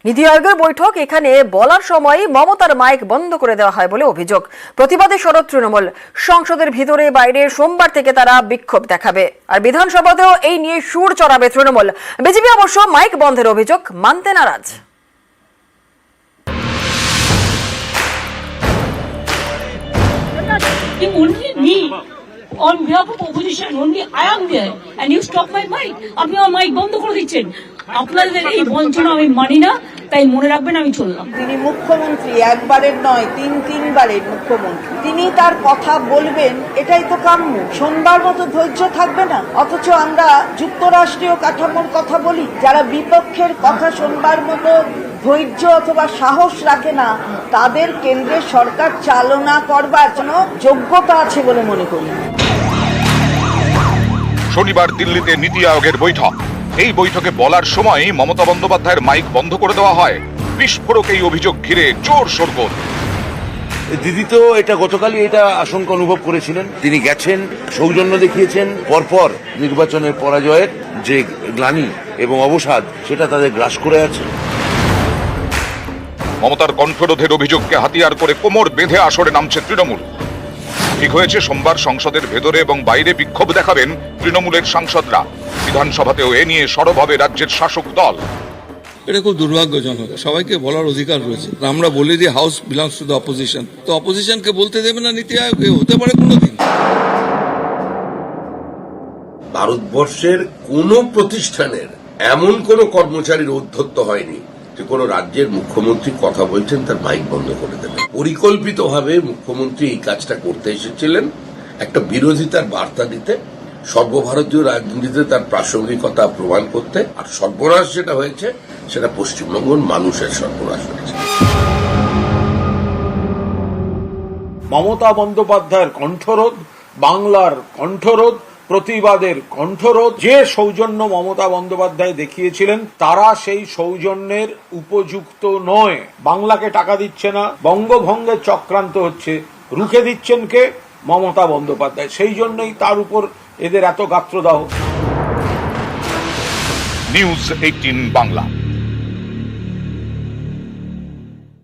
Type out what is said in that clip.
নীতি আয়োগের বৈঠক, এখানে বলার সময় মমতার মাইক বন্ধ করে দেওয়া হয় বলে অভিযোগ। প্রতিবাদে সরব তৃণমূল। সংসদের ভিতরে বাইরে সোমবার থেকে তারা বিক্ষোভ দেখাবে। আর বিধানসভাতেও এই নিয়ে সুর চড়াবে তৃণমূল। বিজেপি অবশ্য মাইক বন্ধের অভিযোগ মানতে নারাজ। On behalf of opposition, only I am there, and you stop my mic. আপনি আমার মাইক বন্ধ করে দিচ্ছেন। আপনাদের এই বঞ্চনা আমি মানি না, তাই মনে রাখবেন আমি চললাম। তিনি মুখ্যমন্ত্রী, একবারের নয় তিনবারের মুখ্যমন্ত্রী। তিনি তার কথা বলবেন, এটাই তো কাম্য। শোনবার মতো ধৈর্য থাকবে না, অথচ আমরা যুক্তরাষ্ট্রীয় কাঠামোর কথা বলি। যারা বিপক্ষের কথা শোনবার মতো ধৈর্য অথবা সাহস রাখে না, তাদের কেন্দ্রের সরকার চালনা করবার জন্য যোগ্যতা আছে বলে মনে করি। শনিবার দিল্লিতে নীতি আয়োগের বৈঠক। এই বৈঠকে বলার সময় মমতা বন্দ্যোপাধ্যায়ের মাইক বন্ধ করে দেওয়া হয়। বিস্ফোরক এই অভিযোগ ঘিরে জোর শোরগোল। দিদি তো এটা গতকালই এটা আশঙ্কা অনুভব করেছিলেন। তিনি গেছেন, সৌজন্য দেখিয়েছেন। পরপর নির্বাচনের পরাজয়ের যে গ্লানি এবং অবসাদ, সেটা তাদের গ্রাস করে আছে। মমতার কণ্ঠরোধের অভিযোগকে হাতিয়ার করে কোমর বেঁধে আসরে নামছে তৃণমূল। ঠিক হয়েছে, সোমবার সংসদের ভেতরে এবং বাইরে বিক্ষোভ দেখাবেন তৃণমূলের সাংসদরা। বিধানসভাতেও এ নিয়ে সরব হবে রাজ্যের শাসক দল। এটা খুব দুর্ভাগ্যজনক। সবাইকে বলার অধিকার রয়েছে। আমরা বলি যে house belongs to the opposition, তো অপোজিশনকে বলতে দেবে না নীতি আয়োগ? হতে পারে কোনোদিন। ভারতবর্ষের কোন প্রতিষ্ঠানের এমন কোন কর্মচারীর অধ্যত্ত হয়নি যে কোন রাজ্যের মুখ্যমন্ত্রী কথা বলছেন তার মাইক বন্ধ করে দেবে। পরিকল্পিতভাবে মুখ্যমন্ত্রী এই কাজটা করতে এসেছিলেন একটা বিরোধিতার বার্তা দিতে, সর্বভারতীয় রাজনীতিতে তার প্রাসঙ্গিকতা প্রমাণ করতে। আর সর্বনাশ যেটা হয়েছে সেটা পশ্চিমবঙ্গের মানুষের সর্বনাশ হয়েছে। মমতা বন্দ্যোপাধ্যায়ের কণ্ঠরোধ, বাংলার কণ্ঠরোধ, প্রতিবাদের কণ্ঠরোধ। যে সৌজন্য মমতা বন্দ্যোপাধ্যায় দেখিয়েছিলেন, তারা সেই সৌজন্যের উপযুক্ত নয়। বাংলাকে টাকা দিচ্ছে না, বঙ্গভঙ্গের চক্রান্ত হচ্ছে। রুখে দিচ্ছেন কে? মমতা বন্দ্যোপাধ্যায়। সেই জন্যই তার উপর এদের এত গাত্রদাহ। নিউজ 18 বাংলা।